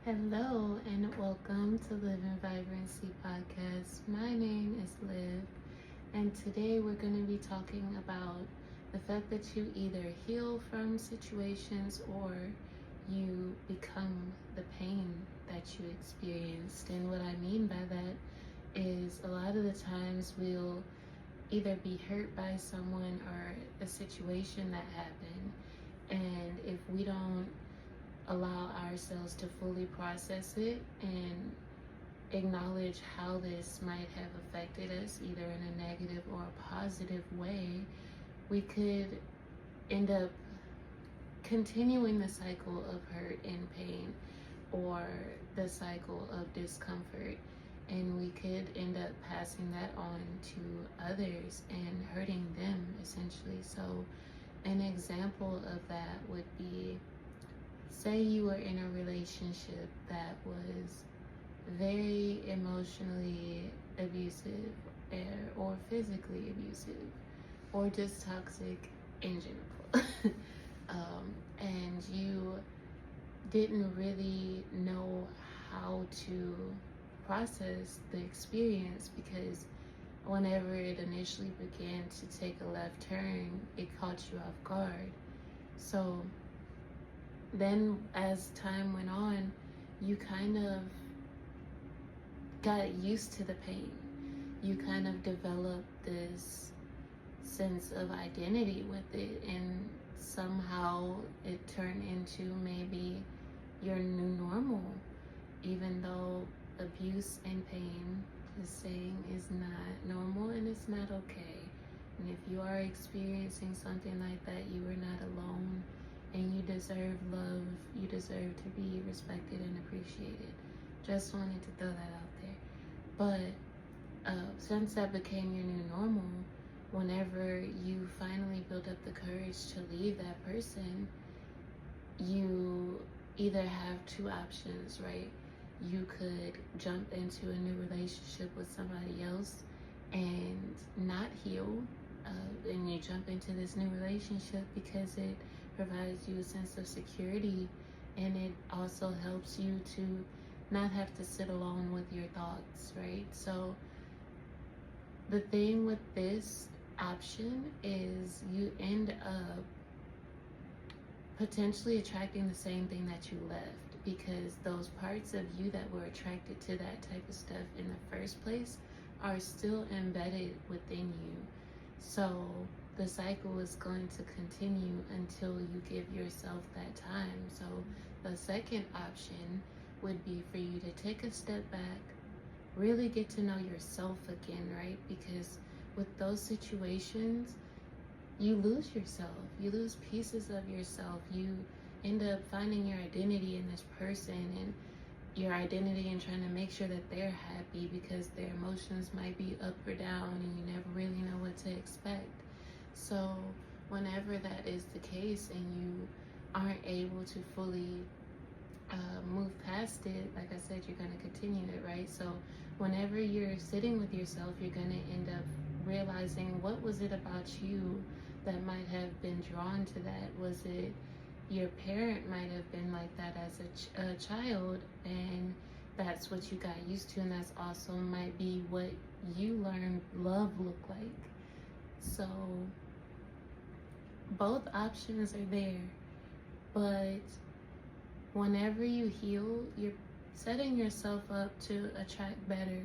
Hello and welcome to Live in Vibrancy podcast. My name is Liv, and today we're going to be talking about the fact that you either heal from situations or you become the pain that you experienced. And what I mean by that is a lot of the times we'll either be hurt by someone or a situation that happened, and if we don't allow ourselves to fully process it and acknowledge how this might have affected us either in a negative or a positive way, we could end up continuing the cycle of hurt and pain or the cycle of discomfort, and we could end up passing that on to others and hurting them essentially. So an example of that would be, say you were in a relationship that was very emotionally abusive or physically abusive or just toxic in general. And you didn't really know how to process the experience because whenever it initially began to take a left turn, it caught you off guard. So then as time went on, you kind of got used to the pain. You kind of developed this sense of identity with it, and somehow it turned into maybe your new normal, even though abuse and pain, the saying, is not normal and it's not okay. And if you are experiencing something like that, you are not alone. And you deserve love. You deserve to be respected and appreciated. Just wanted to throw that out there. But since that became your new normal, whenever you finally build up the courage to leave that person, you either have two options, right? You could jump into a new relationship with somebody else and not heal. And you jump into this new relationship because it provides you a sense of security, and it also helps you to not have to sit alone with your thoughts, right? So the thing with this option is you end up potentially attracting the same thing that you left, because those parts of you that were attracted to that type of stuff in the first place are still embedded within you. So the cycle is going to continue until you give yourself that time. So the second option would be for you to take a step back, really get to know yourself again, right? Because with those situations, you lose yourself. You lose pieces of yourself. You end up finding your identity in this person, and your identity and trying to make sure that they're happy, because their emotions might be up or down and you never really know what to expect. So whenever that is the case and you aren't able to fully move past it, like I said, you're going to continue it, right? So whenever you're sitting with yourself, you're going to end up realizing, what was it about you that might have been drawn to that? Was it your parent might have been like that as a child, and that's what you got used to, and that's also might be what you learned love look like. So both options are there, but whenever you heal, you're setting yourself up to attract better.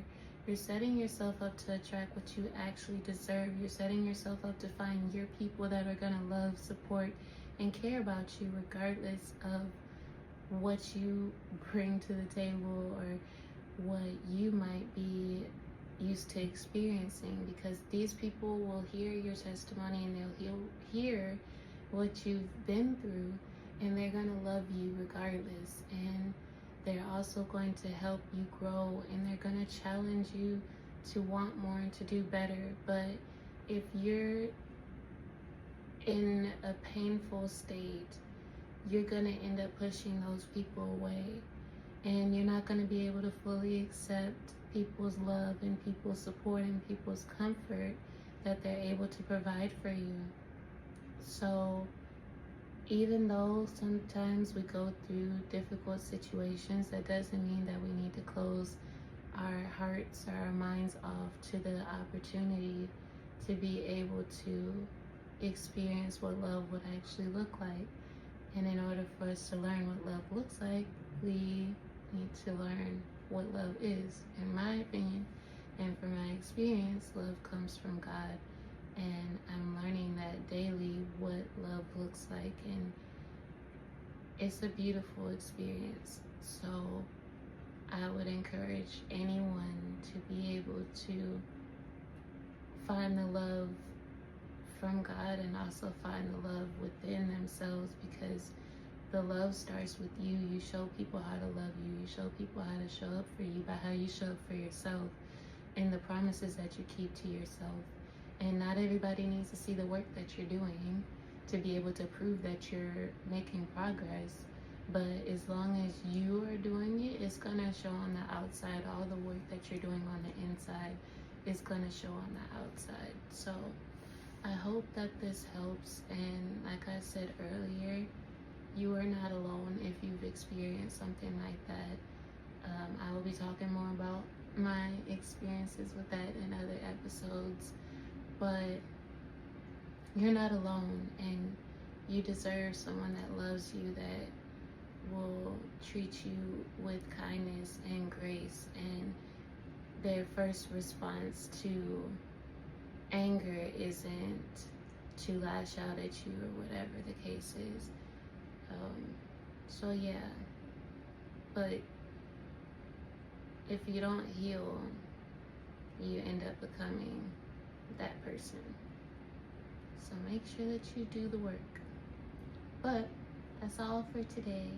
You're setting yourself up to attract what you actually deserve. You're setting yourself up to find your people that are going to love, support, and care about you regardless of what you bring to the table or what you might be used to experiencing, because these people will hear your testimony and they'll hear what you've been through, and they're going to love you regardless, and they're also going to help you grow, and they're going to challenge you to want more and to do better. But if you're in a painful state, you're going to end up pushing those people away, and you're not going to be able to fully accept people's love and people's support and people's comfort that they're able to provide for you. So even though sometimes we go through difficult situations, that doesn't mean that we need to close our hearts or our minds off to the opportunity to be able to experience what love would actually look like. And in order for us to learn what love looks like, we need to learn what love is. In my opinion, and from my experience, love comes from God. And I'm learning that daily what love looks like. And it's a beautiful experience. So I would encourage anyone to be able to find the love from God and also find the love within themselves, because the love starts with you. You show people how to love you. You show people how to show up for you by how you show up for yourself and the promises that you keep to yourself. And not everybody needs to see the work that you're doing to be able to prove that you're making progress. But as long as you are doing it, it's going to show on the outside. All the work that you're doing on the inside is going to show on the outside. So I hope that this helps. And like I said earlier, you are not alone if you've experienced something like that. I will be talking more about my experiences with that in other episodes. But you're not alone, and you deserve someone that loves you, that will treat you with kindness and grace, and their first response to anger isn't to lash out at you or whatever the case is. So yeah, but if you don't heal, you end up becoming that person. So make sure that you do the work. But that's all for today.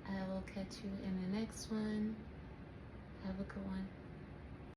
I will catch you in the next one. Have a good one.